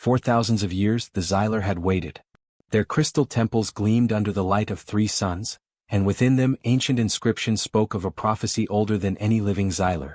For thousands of years the Xylar had waited. Their crystal temples gleamed under the light of 3 suns, and within them ancient inscriptions spoke of a prophecy older than any living Xylar.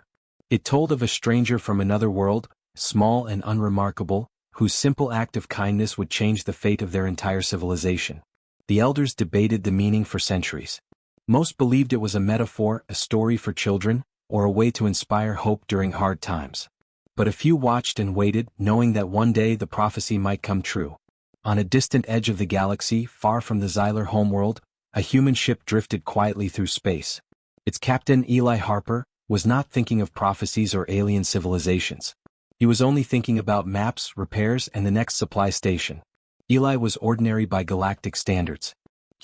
It told of a stranger from another world, small and unremarkable, whose simple act of kindness would change the fate of their entire civilization. The elders debated the meaning for centuries. Most believed it was a metaphor, a story for children, or a way to inspire hope during hard times. But a few watched and waited, knowing that one day the prophecy might come true. On a distant edge of the galaxy, far from the Xylar homeworld, a human ship drifted quietly through space. Its captain, Eli Harper, was not thinking of prophecies or alien civilizations. He was only thinking about maps, repairs, and the next supply station. Eli was ordinary by galactic standards.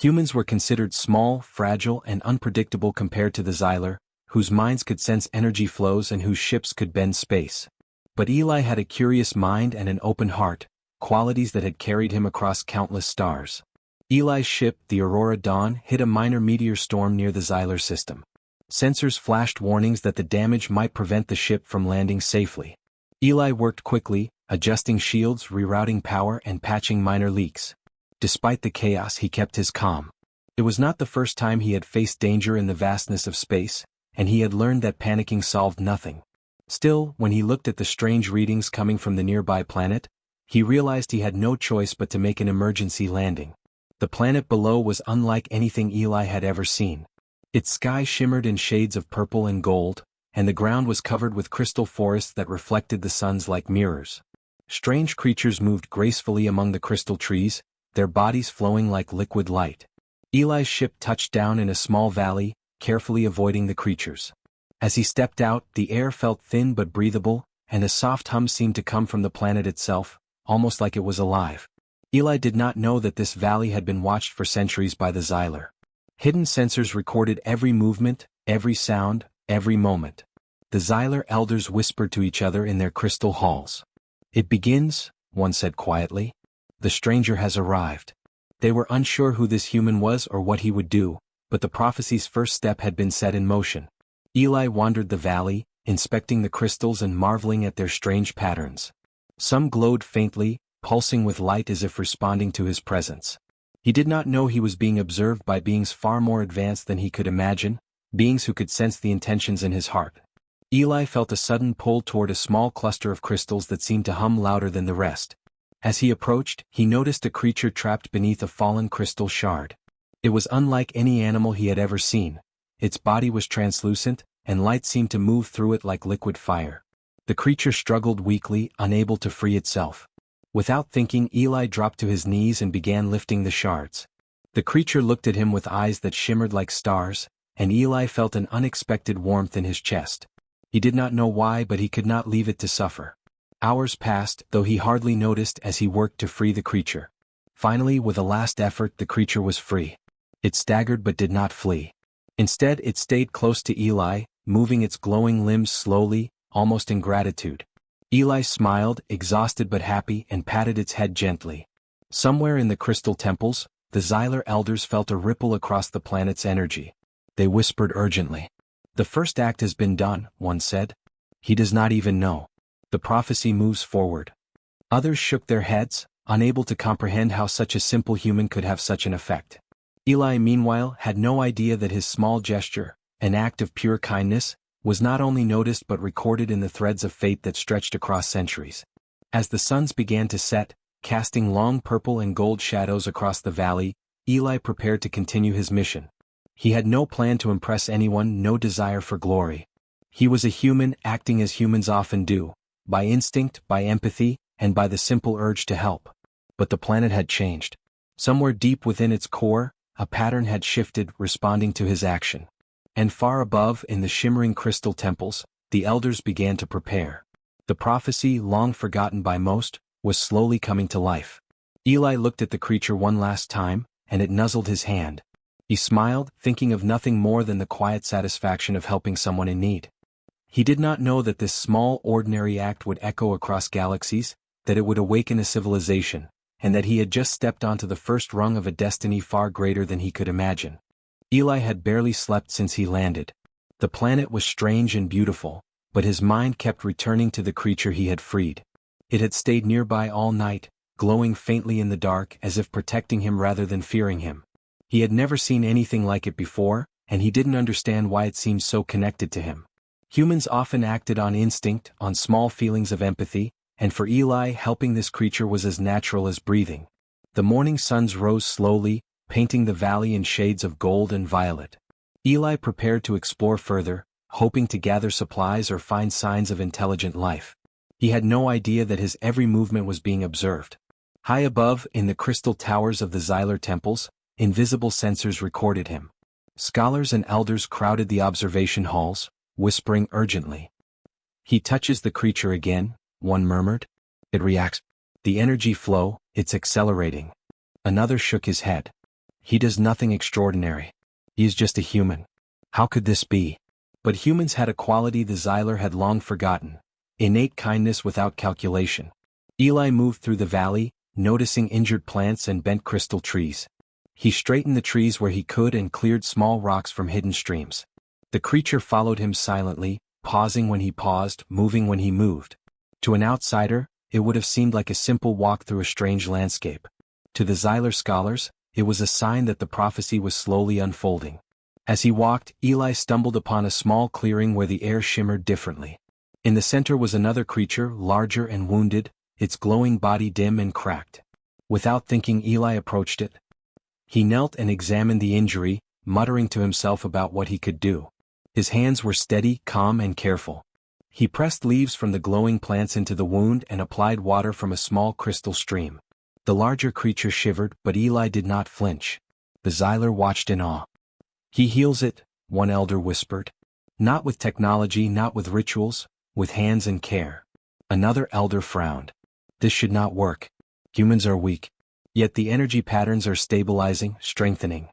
Humans were considered small, fragile, and unpredictable compared to the Xylar, whose minds could sense energy flows and whose ships could bend space. But Eli had a curious mind and an open heart, qualities that had carried him across countless stars. Eli's ship, the Aurora Dawn, hit a minor meteor storm near the Xylar system. Sensors flashed warnings that the damage might prevent the ship from landing safely. Eli worked quickly, adjusting shields, rerouting power, and patching minor leaks. Despite the chaos, he kept his calm. It was not the first time he had faced danger in the vastness of space, and he had learned that panicking solved nothing. Still, when he looked at the strange readings coming from the nearby planet, he realized he had no choice but to make an emergency landing. The planet below was unlike anything Eli had ever seen. Its sky shimmered in shades of purple and gold, and the ground was covered with crystal forests that reflected the suns like mirrors. Strange creatures moved gracefully among the crystal trees, their bodies flowing like liquid light. Eli's ship touched down in a small valley, carefully avoiding the creatures. As he stepped out, the air felt thin but breathable, and a soft hum seemed to come from the planet itself, almost like it was alive. Eli did not know that this valley had been watched for centuries by the Xylar. Hidden sensors recorded every movement, every sound, every moment. The Xylar elders whispered to each other in their crystal halls. "It begins," one said quietly. "The stranger has arrived." They were unsure who this human was or what he would do, but the prophecy's first step had been set in motion. Eli wandered the valley, inspecting the crystals and marveling at their strange patterns. Some glowed faintly, pulsing with light as if responding to his presence. He did not know he was being observed by beings far more advanced than he could imagine, beings who could sense the intentions in his heart. Eli felt a sudden pull toward a small cluster of crystals that seemed to hum louder than the rest. As he approached, he noticed a creature trapped beneath a fallen crystal shard. It was unlike any animal he had ever seen. Its body was translucent, and light seemed to move through it like liquid fire. The creature struggled weakly, unable to free itself. Without thinking, Eli dropped to his knees and began lifting the shards. The creature looked at him with eyes that shimmered like stars, and Eli felt an unexpected warmth in his chest. He did not know why, but he could not leave it to suffer. Hours passed, though he hardly noticed as he worked to free the creature. Finally, with a last effort, the creature was free. It staggered but did not flee. Instead, it stayed close to Eli, moving its glowing limbs slowly, almost in gratitude. Eli smiled, exhausted but happy, and patted its head gently. Somewhere in the crystal temples, the Xylar elders felt a ripple across the planet's energy. They whispered urgently. "The first act has been done," one said. "He does not even know. The prophecy moves forward." Others shook their heads, unable to comprehend how such a simple human could have such an effect. Eli, meanwhile, had no idea that his small gesture, an act of pure kindness, was not only noticed but recorded in the threads of fate that stretched across centuries. As the suns began to set, casting long purple and gold shadows across the valley, Eli prepared to continue his mission. He had no plan to impress anyone, no desire for glory. He was a human acting as humans often do, by instinct, by empathy, and by the simple urge to help. But the planet had changed. Somewhere deep within its core, a pattern had shifted, responding to his action. And far above, in the shimmering crystal temples, the elders began to prepare. The prophecy, long forgotten by most, was slowly coming to life. Eli looked at the creature one last time, and it nuzzled his hand. He smiled, thinking of nothing more than the quiet satisfaction of helping someone in need. He did not know that this small, ordinary act would echo across galaxies, that it would awaken a civilization, and that he had just stepped onto the first rung of a destiny far greater than he could imagine. Eli had barely slept since he landed. The planet was strange and beautiful, but his mind kept returning to the creature he had freed. It had stayed nearby all night, glowing faintly in the dark as if protecting him rather than fearing him. He had never seen anything like it before, and he didn't understand why it seemed so connected to him. Humans often acted on instinct, on small feelings of empathy, and for Eli helping this creature was as natural as breathing. The morning suns rose slowly, painting the valley in shades of gold and violet. Eli prepared to explore further, hoping to gather supplies or find signs of intelligent life. He had no idea that his every movement was being observed. High above, in the crystal towers of the Xylar temples, invisible sensors recorded him. Scholars and elders crowded the observation halls, whispering urgently. "He touches the creature again," one murmured. "It reacts. The energy flow, it's accelerating." Another shook his head. "He does nothing extraordinary. He is just a human. How could this be?" But humans had a quality the Xylar had long forgotten: innate kindness without calculation. Eli moved through the valley, noticing injured plants and bent crystal trees. He straightened the trees where he could and cleared small rocks from hidden streams. The creature followed him silently, pausing when he paused, moving when he moved. To an outsider, it would have seemed like a simple walk through a strange landscape. To the Xylar scholars, it was a sign that the prophecy was slowly unfolding. As he walked, Eli stumbled upon a small clearing where the air shimmered differently. In the center was another creature, larger and wounded, its glowing body dim and cracked. Without thinking, Eli approached it. He knelt and examined the injury, muttering to himself about what he could do. His hands were steady, calm and careful. He pressed leaves from the glowing plants into the wound and applied water from a small crystal stream. The larger creature shivered, but Eli did not flinch. The Xylar watched in awe. "He heals it," one elder whispered. "Not with technology, not with rituals, with hands and care." Another elder frowned. "This should not work. Humans are weak. Yet the energy patterns are stabilizing, strengthening."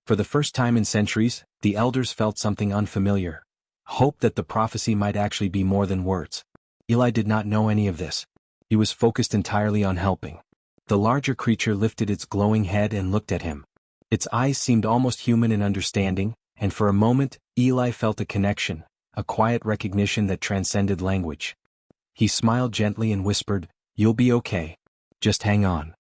For the first time in centuries, the elders felt something unfamiliar. Hope that the prophecy might actually be more than words. Eli did not know any of this. He was focused entirely on helping. The larger creature lifted its glowing head and looked at him. Its eyes seemed almost human in understanding, and for a moment, Eli felt a connection, a quiet recognition that transcended language. He smiled gently and whispered, "You'll be okay. Just hang on."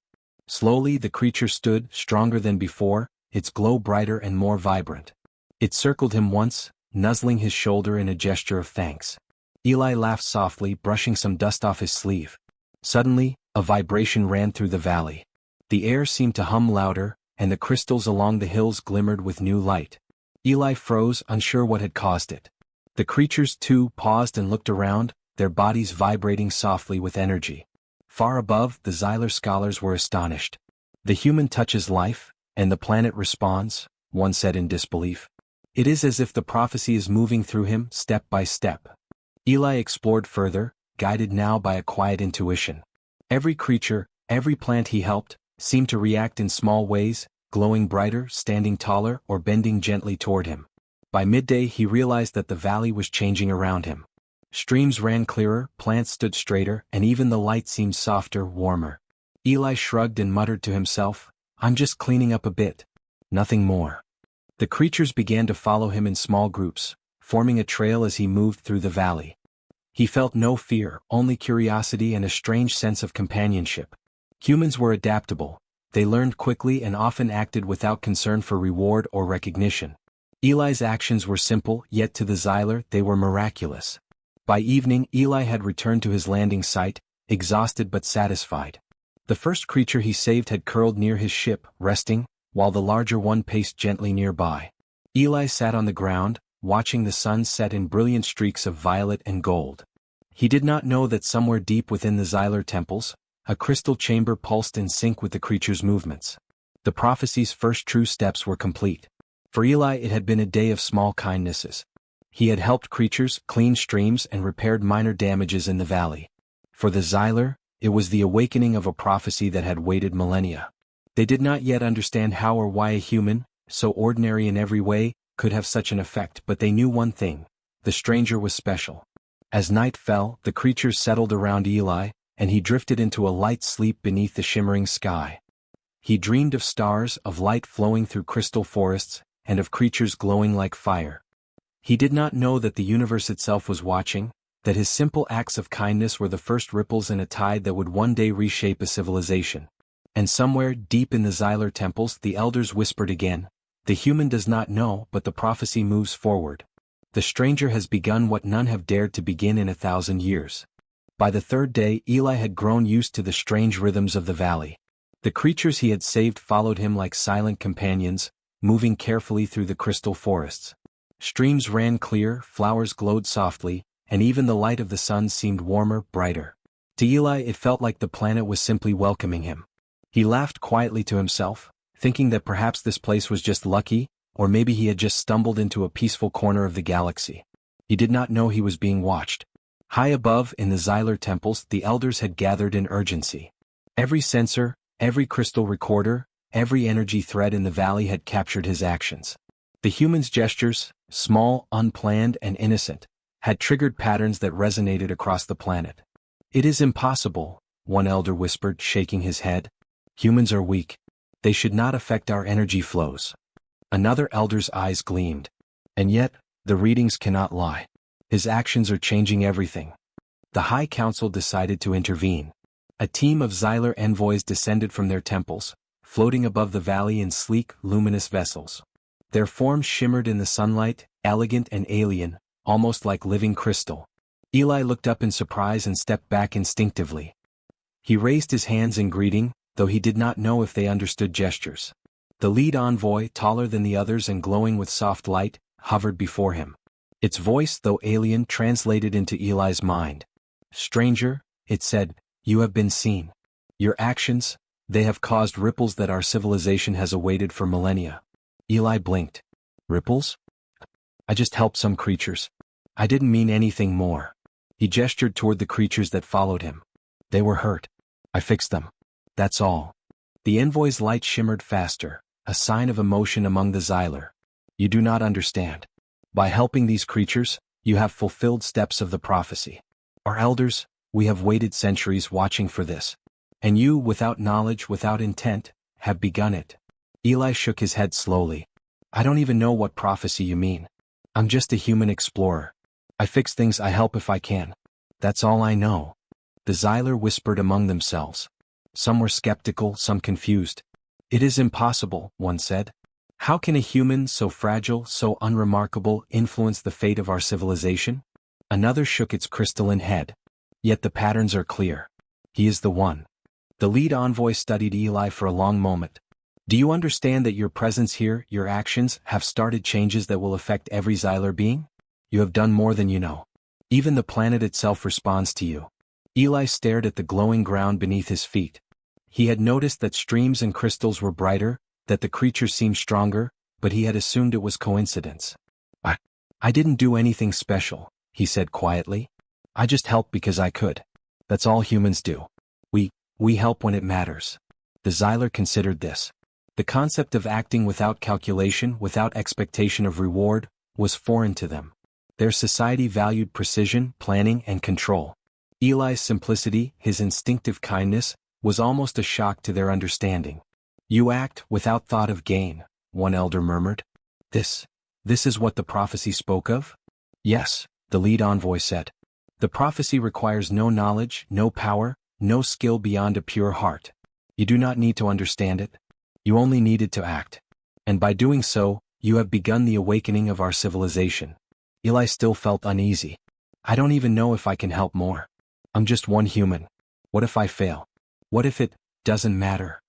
Slowly the creature stood, stronger than before, its glow brighter and more vibrant. It circled him once, nuzzling his shoulder in a gesture of thanks. Eli laughed softly, brushing some dust off his sleeve. Suddenly, a vibration ran through the valley. The air seemed to hum louder, and the crystals along the hills glimmered with new light. Eli froze, unsure what had caused it. The creatures, too, paused and looked around, their bodies vibrating softly with energy. Far above, the Xylar scholars were astonished. "The human touches life, and the planet responds," one said in disbelief. "It is as if the prophecy is moving through him, step by step." Eli explored further, guided now by a quiet intuition. Every creature, every plant he helped, seemed to react in small ways, glowing brighter, standing taller, or bending gently toward him. By midday he realized that the valley was changing around him. Streams ran clearer, plants stood straighter, and even the light seemed softer, warmer. Eli shrugged and muttered to himself, "I'm just cleaning up a bit. Nothing more." The creatures began to follow him in small groups, forming a trail as he moved through the valley. He felt no fear, only curiosity and a strange sense of companionship. Humans were adaptable. They learned quickly and often acted without concern for reward or recognition. Eli's actions were simple, yet to the Xylar they were miraculous. By evening, Eli had returned to his landing site, exhausted but satisfied. The first creature he saved had curled near his ship, resting, while the larger one paced gently nearby. Eli sat on the ground, watching the sun set in brilliant streaks of violet and gold. He did not know that somewhere deep within the Xylar temples, a crystal chamber pulsed in sync with the creature's movements. The prophecy's first true steps were complete. For Eli it had been a day of small kindnesses. He had helped creatures, cleaned streams, and repaired minor damages in the valley. For the Xylar, it was the awakening of a prophecy that had waited millennia. They did not yet understand how or why a human, so ordinary in every way, could have such an effect, but they knew one thing: the stranger was special. As night fell, the creatures settled around Eli, and he drifted into a light sleep beneath the shimmering sky. He dreamed of stars, of light flowing through crystal forests, and of creatures glowing like fire. He did not know that the universe itself was watching, that his simple acts of kindness were the first ripples in a tide that would one day reshape a civilization. And somewhere deep in the Xylar temples the elders whispered again, "The human does not know, but the prophecy moves forward. The stranger has begun what none have dared to begin in 1,000 years." By the third day Eli had grown used to the strange rhythms of the valley. The creatures he had saved followed him like silent companions, moving carefully through the crystal forests. Streams ran clear, flowers glowed softly, and even the light of the sun seemed warmer, brighter. To Eli it felt like the planet was simply welcoming him. He laughed quietly to himself, thinking that perhaps this place was just lucky, or maybe he had just stumbled into a peaceful corner of the galaxy. He did not know he was being watched. High above in the Xylar temples the elders had gathered in urgency. Every sensor, every crystal recorder, every energy thread in the valley had captured his actions. The humans' gestures, small, unplanned, and innocent, had triggered patterns that resonated across the planet. "It is impossible," one elder whispered, shaking his head. "Humans are weak. They should not affect our energy flows." Another elder's eyes gleamed. "And yet, the readings cannot lie. His actions are changing everything." The High Council decided to intervene. A team of Xylar envoys descended from their temples, floating above the valley in sleek, luminous vessels. Their forms shimmered in the sunlight, elegant and alien, almost like living crystal. Eli looked up in surprise and stepped back instinctively. He raised his hands in greeting, though he did not know if they understood gestures. The lead envoy, taller than the others and glowing with soft light, hovered before him. Its voice, though alien, translated into Eli's mind. "Stranger," it said, "you have been seen. Your actions, they have caused ripples that our civilization has awaited for millennia." Eli blinked. "Ripples? I just helped some creatures. I didn't mean anything more." He gestured toward the creatures that followed him. "They were hurt. I fixed them. That's all." The envoy's light shimmered faster, a sign of emotion among the Xylar. "You do not understand. By helping these creatures, you have fulfilled steps of the prophecy. Our elders, we have waited centuries watching for this. And you, without knowledge, without intent, have begun it." Eli shook his head slowly. "I don't even know what prophecy you mean. I'm just a human explorer. I fix things, I help if I can. That's all I know." The Xylar whispered among themselves. Some were skeptical, some confused. "It is impossible," one said. "How can a human so fragile, so unremarkable, influence the fate of our civilization?" Another shook its crystalline head. "Yet the patterns are clear. He is the one." The lead envoy studied Eli for a long moment. "Do you understand that your presence here, your actions, have started changes that will affect every Xylar being? You have done more than you know. Even the planet itself responds to you." Eli stared at the glowing ground beneath his feet. He had noticed that streams and crystals were brighter, that the creatures seemed stronger, but he had assumed it was coincidence. I didn't do anything special," he said quietly. "I just helped because I could. That's all humans do. We help when it matters." The Xylar considered this. The concept of acting without calculation, without expectation of reward, was foreign to them. Their society valued precision, planning, and control. Eli's simplicity, his instinctive kindness, was almost a shock to their understanding. "You act without thought of gain," one elder murmured. This is what the prophecy spoke of?" "Yes," the lead envoy said. "The prophecy requires no knowledge, no power, no skill beyond a pure heart. You do not need to understand it. You only needed to act. And by doing so, you have begun the awakening of our civilization." Eli still felt uneasy. "I don't even know if I can help more. I'm just one human. What if I fail? What if it doesn't matter?"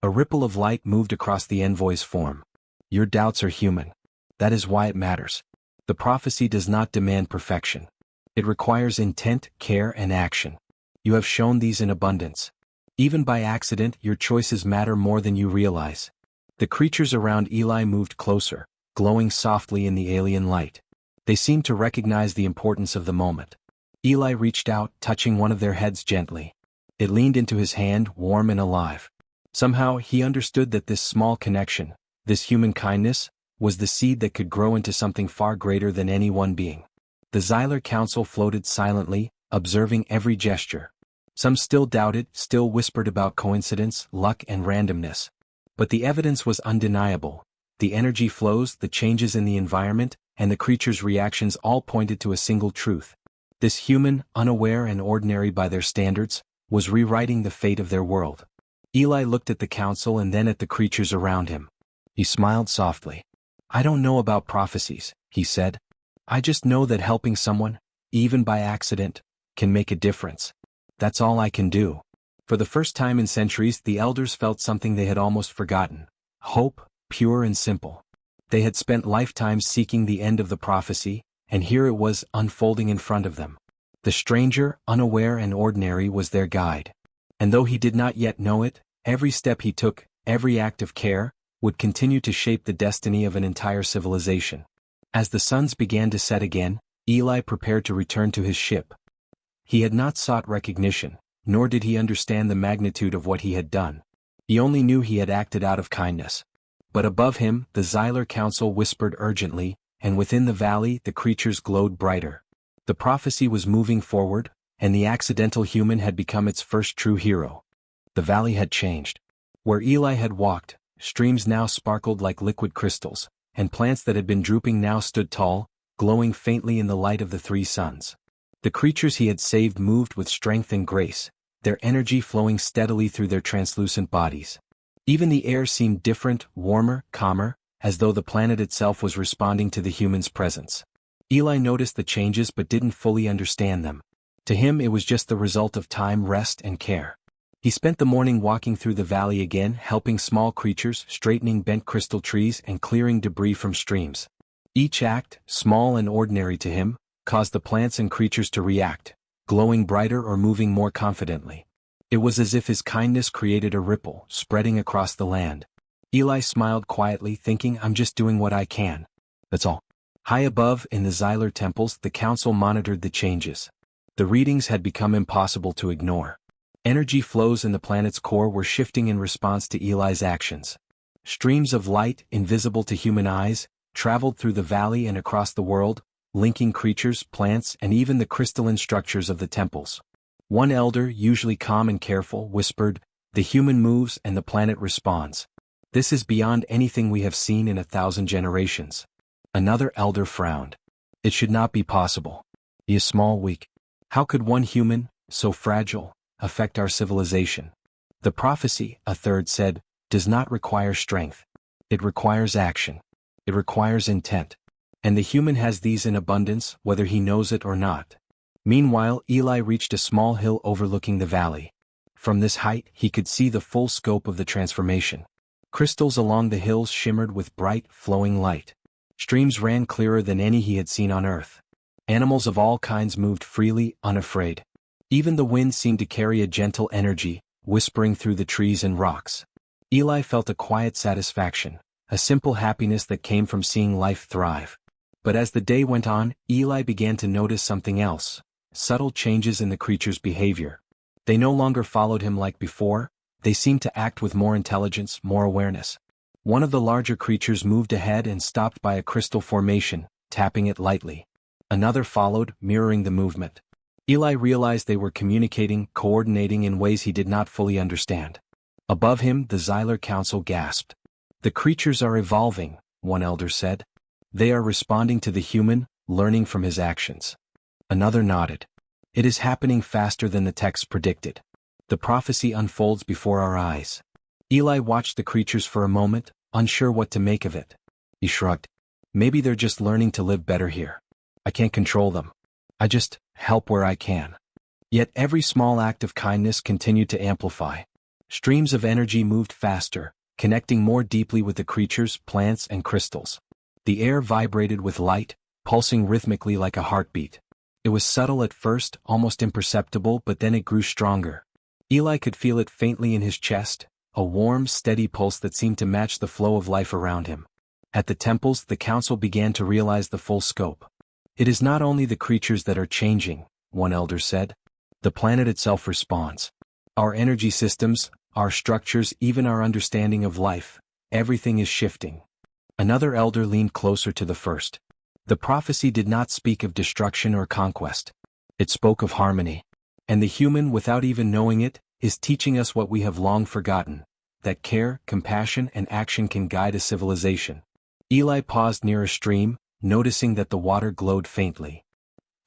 A ripple of light moved across the envoy's form. "Your doubts are human. That is why it matters. The prophecy does not demand perfection. It requires intent, care, and action. You have shown these in abundance. Even by accident, your choices matter more than you realize." The creatures around Eli moved closer, glowing softly in the alien light. They seemed to recognize the importance of the moment. Eli reached out, touching one of their heads gently. It leaned into his hand, warm and alive. Somehow, he understood that this small connection, this human kindness, was the seed that could grow into something far greater than any one being. The Xylar Council floated silently, observing every gesture. Some still doubted, still whispered about coincidence, luck, and randomness. But the evidence was undeniable. The energy flows, the changes in the environment, and the creatures' reactions all pointed to a single truth. This human, unaware and ordinary by their standards, was rewriting the fate of their world. Eli looked at the council and then at the creatures around him. He smiled softly. "I don't know about prophecies," he said. "I just know that helping someone, even by accident, can make a difference. That's all I can do." For the first time in centuries, the elders felt something they had almost forgotten: hope, pure and simple. They had spent lifetimes seeking the end of the prophecy, and here it was unfolding in front of them. The stranger, unaware and ordinary, was their guide. And though he did not yet know it, every step he took, every act of care, would continue to shape the destiny of an entire civilization. As the suns began to set again, Eli prepared to return to his ship. He had not sought recognition, nor did he understand the magnitude of what he had done. He only knew he had acted out of kindness. But above him, the Xylar Council whispered urgently, and within the valley the creatures glowed brighter. The prophecy was moving forward, and the accidental human had become its first true hero. The valley had changed. Where Eli had walked, streams now sparkled like liquid crystals, and plants that had been drooping now stood tall, glowing faintly in the light of the three suns. The creatures he had saved moved with strength and grace, their energy flowing steadily through their translucent bodies. Even the air seemed different, warmer, calmer, as though the planet itself was responding to the humans' presence. Eli noticed the changes but didn't fully understand them. To him it was just the result of time, rest, and care. He spent the morning walking through the valley again, helping small creatures, straightening bent crystal trees and clearing debris from streams. Each act, small and ordinary to him, caused the plants and creatures to react, glowing brighter or moving more confidently. It was as if his kindness created a ripple, spreading across the land. Eli smiled quietly, thinking, "I'm just doing what I can. That's all." High above, in the Xylar temples, the council monitored the changes. The readings had become impossible to ignore. Energy flows in the planet's core were shifting in response to Eli's actions. Streams of light, invisible to human eyes, traveled through the valley and across the world, linking creatures, plants, and even the crystalline structures of the temples. One elder, usually calm and careful, whispered, "The human moves and the planet responds. This is beyond anything we have seen in 1,000 generations." Another elder frowned. "It should not be possible. He is small, weak. How could one human, so fragile, affect our civilization?" "The prophecy," a third said, "does not require strength. It requires action. It requires intent. And the human has these in abundance, whether he knows it or not." Meanwhile, Eli reached a small hill overlooking the valley. From this height, he could see the full scope of the transformation. Crystals along the hills shimmered with bright, flowing light. Streams ran clearer than any he had seen on Earth. Animals of all kinds moved freely, unafraid. Even the wind seemed to carry a gentle energy, whispering through the trees and rocks. Eli felt a quiet satisfaction, a simple happiness that came from seeing life thrive. But as the day went on, Eli began to notice something else: subtle changes in the creatures' behavior. They no longer followed him like before, they seemed to act with more intelligence, more awareness. One of the larger creatures moved ahead and stopped by a crystal formation, tapping it lightly. Another followed, mirroring the movement. Eli realized they were communicating, coordinating in ways he did not fully understand. Above him, the Xylar Council gasped. "The creatures are evolving," one elder said. "They are responding to the human, learning from his actions." Another nodded. "It is happening faster than the text predicted. The prophecy unfolds before our eyes." Eli watched the creatures for a moment, unsure what to make of it. He shrugged. "Maybe they're just learning to live better here. I can't control them. I just help where I can." Yet every small act of kindness continued to amplify. Streams of energy moved faster, connecting more deeply with the creatures, plants, and crystals. The air vibrated with light, pulsing rhythmically like a heartbeat. It was subtle at first, almost imperceptible, but then it grew stronger. Eli could feel it faintly in his chest, a warm, steady pulse that seemed to match the flow of life around him. At the temples, the council began to realize the full scope. "It is not only the creatures that are changing," one elder said. "The planet itself responds. Our energy systems, our structures, even our understanding of life, everything is shifting." Another elder leaned closer to the first. "The prophecy did not speak of destruction or conquest. It spoke of harmony. And the human, without even knowing it, is teaching us what we have long forgotten, that care, compassion, and action can guide a civilization." Eli paused near a stream, noticing that the water glowed faintly.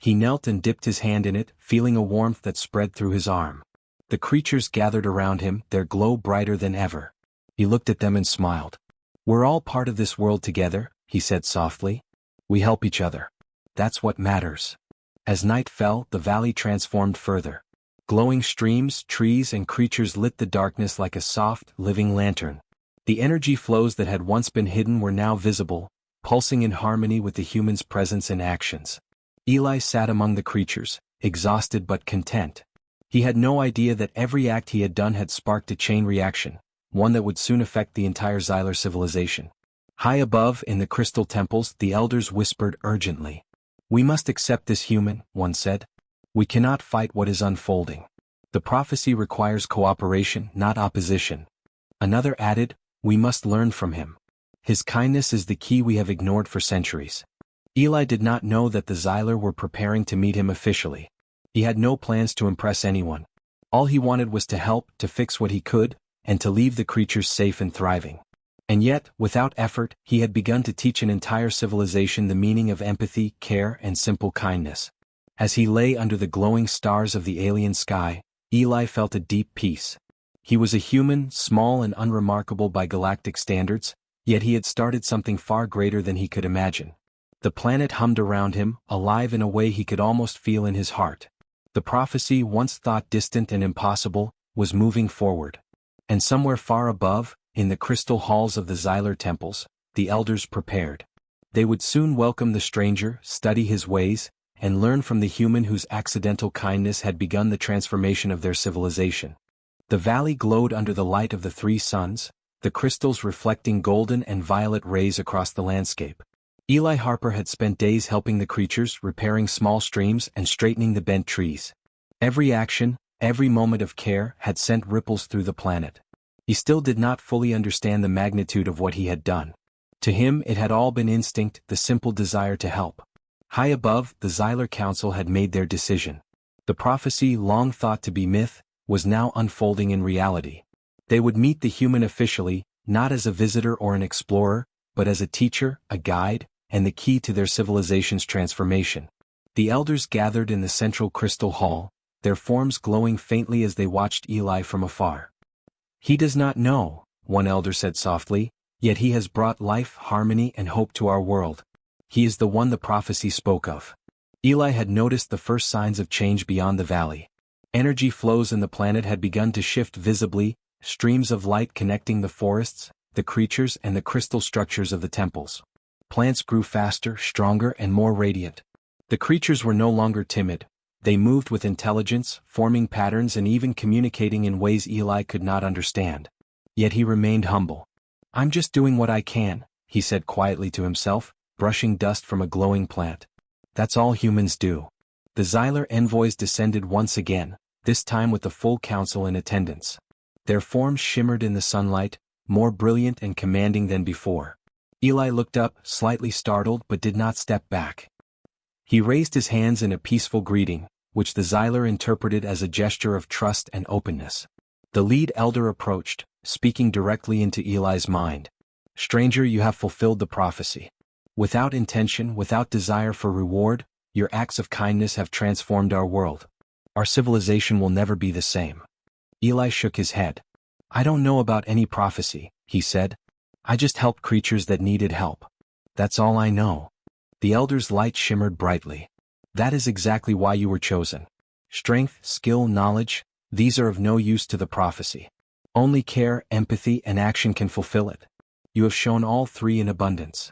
He knelt and dipped his hand in it, feeling a warmth that spread through his arm. The creatures gathered around him, their glow brighter than ever. He looked at them and smiled. "We're all part of this world together," he said softly. "We help each other. That's what matters." As night fell, the valley transformed further. Glowing streams, trees, and creatures lit the darkness like a soft, living lantern. The energy flows that had once been hidden were now visible, pulsing in harmony with the humans' presence and actions. Eli sat among the creatures, exhausted but content. He had no idea that every act he had done had sparked a chain reaction, one that would soon affect the entire Xylar civilization. High above, in the crystal temples, the elders whispered urgently. "We must accept this human," one said. "We cannot fight what is unfolding. The prophecy requires cooperation, not opposition." Another added, "We must learn from him. His kindness is the key we have ignored for centuries." Eli did not know that the Xylar were preparing to meet him officially. He had no plans to impress anyone. All he wanted was to help, to fix what he could, and to leave the creatures safe and thriving. And yet, without effort, he had begun to teach an entire civilization the meaning of empathy, care, and simple kindness. As he lay under the glowing stars of the alien sky, Eli felt a deep peace. He was a human, small and unremarkable by galactic standards, yet he had started something far greater than he could imagine. The planet hummed around him, alive in a way he could almost feel in his heart. The prophecy, once thought distant and impossible, was moving forward. And somewhere far above, in the crystal halls of the Xylar temples, the elders prepared. They would soon welcome the stranger, study his ways, and learn from the human whose accidental kindness had begun the transformation of their civilization. The valley glowed under the light of the three suns, the crystals reflecting golden and violet rays across the landscape. Eli Harper had spent days helping the creatures, repairing small streams and straightening the bent trees. Every action, every moment of care had sent ripples through the planet. He still did not fully understand the magnitude of what he had done. To him it had all been instinct, the simple desire to help. High above, the Xylar Council had made their decision. The prophecy, long thought to be myth, was now unfolding in reality. They would meet the human officially, not as a visitor or an explorer, but as a teacher, a guide, and the key to their civilization's transformation. The elders gathered in the central crystal hall, their forms glowing faintly as they watched Eli from afar. "He does not know," one elder said softly, "yet he has brought life, harmony, and hope to our world. He is the one the prophecy spoke of." Eli had noticed the first signs of change beyond the valley. Energy flows in the planet had begun to shift visibly, streams of light connecting the forests, the creatures, and the crystal structures of the temples. Plants grew faster, stronger, and more radiant. The creatures were no longer timid. They moved with intelligence, forming patterns and even communicating in ways Eli could not understand. Yet he remained humble. "I'm just doing what I can," he said quietly to himself, brushing dust from a glowing plant. "That's all humans do." The Xylar envoys descended once again, this time with the full council in attendance. Their forms shimmered in the sunlight, more brilliant and commanding than before. Eli looked up, slightly startled, but did not step back. He raised his hands in a peaceful greeting, which the Xylar interpreted as a gesture of trust and openness. The lead elder approached, speaking directly into Eli's mind. "Stranger, you have fulfilled the prophecy. Without intention, without desire for reward, your acts of kindness have transformed our world. Our civilization will never be the same." Eli shook his head. "I don't know about any prophecy," he said. "I just helped creatures that needed help. That's all I know." The elder's light shimmered brightly. "That is exactly why you were chosen. Strength, skill, knowledge, these are of no use to the prophecy. Only care, empathy, and action can fulfill it. You have shown all three in abundance."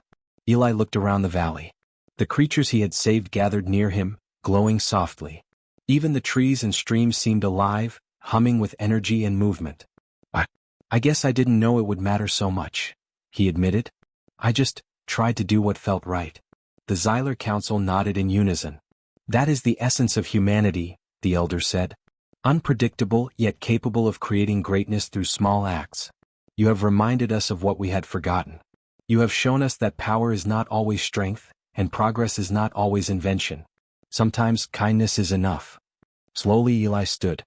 Eli looked around the valley. The creatures he had saved gathered near him, glowing softly. Even the trees and streams seemed alive, humming with energy and movement. I guess I didn't know it would matter so much," he admitted. "I just tried to do what felt right." The Xylar Council nodded in unison. "That is the essence of humanity," the elder said. "Unpredictable yet capable of creating greatness through small acts. You have reminded us of what we had forgotten. You have shown us that power is not always strength, and progress is not always invention. Sometimes kindness is enough." Slowly Eli stood.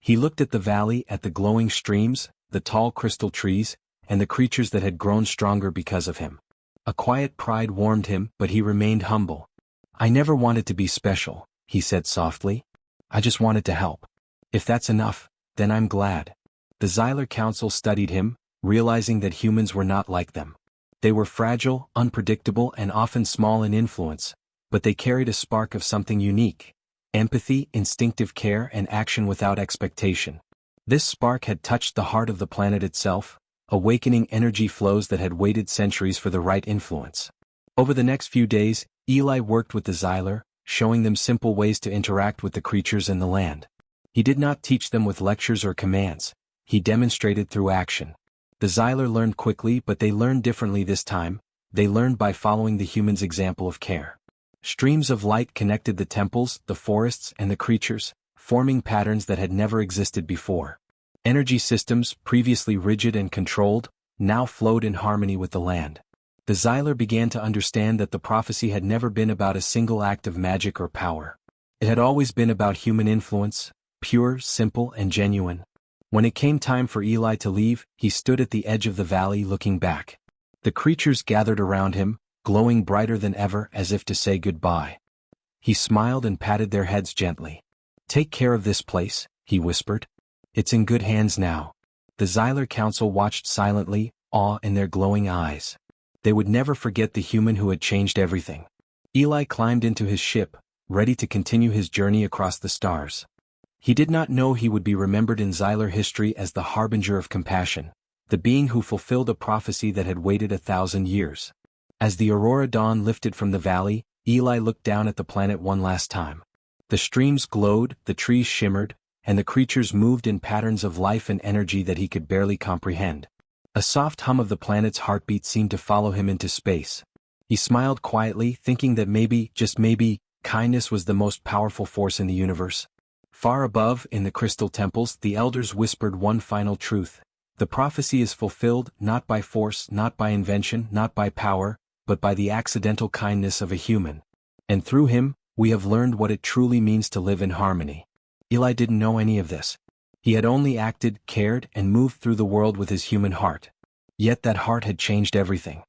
He looked at the valley, at the glowing streams, the tall crystal trees, and the creatures that had grown stronger because of him. A quiet pride warmed him, but he remained humble. "I never wanted to be special," he said softly. "I just wanted to help. If that's enough, then I'm glad." The Xylar Council studied him, realizing that humans were not like them. They were fragile, unpredictable, and often small in influence, but they carried a spark of something unique: empathy, instinctive care, and action without expectation. This spark had touched the heart of the planet itself, awakening energy flows that had waited centuries for the right influence. Over the next few days, Eli worked with the Xylar, showing them simple ways to interact with the creatures and the land. He did not teach them with lectures or commands. He demonstrated through action. The Xylar learned quickly, but they learned differently this time. They learned by following the humans' example of care. Streams of light connected the temples, the forests, and the creatures, forming patterns that had never existed before. Energy systems, previously rigid and controlled, now flowed in harmony with the land. The Xylar began to understand that the prophecy had never been about a single act of magic or power. It had always been about human influence, pure, simple, and genuine. When it came time for Eli to leave, he stood at the edge of the valley looking back. The creatures gathered around him, glowing brighter than ever, as if to say goodbye. He smiled and patted their heads gently. "Take care of this place," he whispered. "It's in good hands now." The Xylar Council watched silently, awe in their glowing eyes. They would never forget the human who had changed everything. Eli climbed into his ship, ready to continue his journey across the stars. He did not know he would be remembered in Xylar history as the harbinger of compassion, the being who fulfilled a prophecy that had waited 1,000 years. As the aurora dawn lifted from the valley, Eli looked down at the planet one last time. The streams glowed, the trees shimmered, and the creatures moved in patterns of life and energy that he could barely comprehend. A soft hum of the planet's heartbeat seemed to follow him into space. He smiled quietly, thinking that maybe, just maybe, kindness was the most powerful force in the universe. Far above, in the crystal temples, the elders whispered one final truth. The prophecy is fulfilled, not by force, not by invention, not by power, but by the accidental kindness of a human. And through him, we have learned what it truly means to live in harmony. Eli didn't know any of this. He had only acted, cared, and moved through the world with his human heart. Yet that heart had changed everything.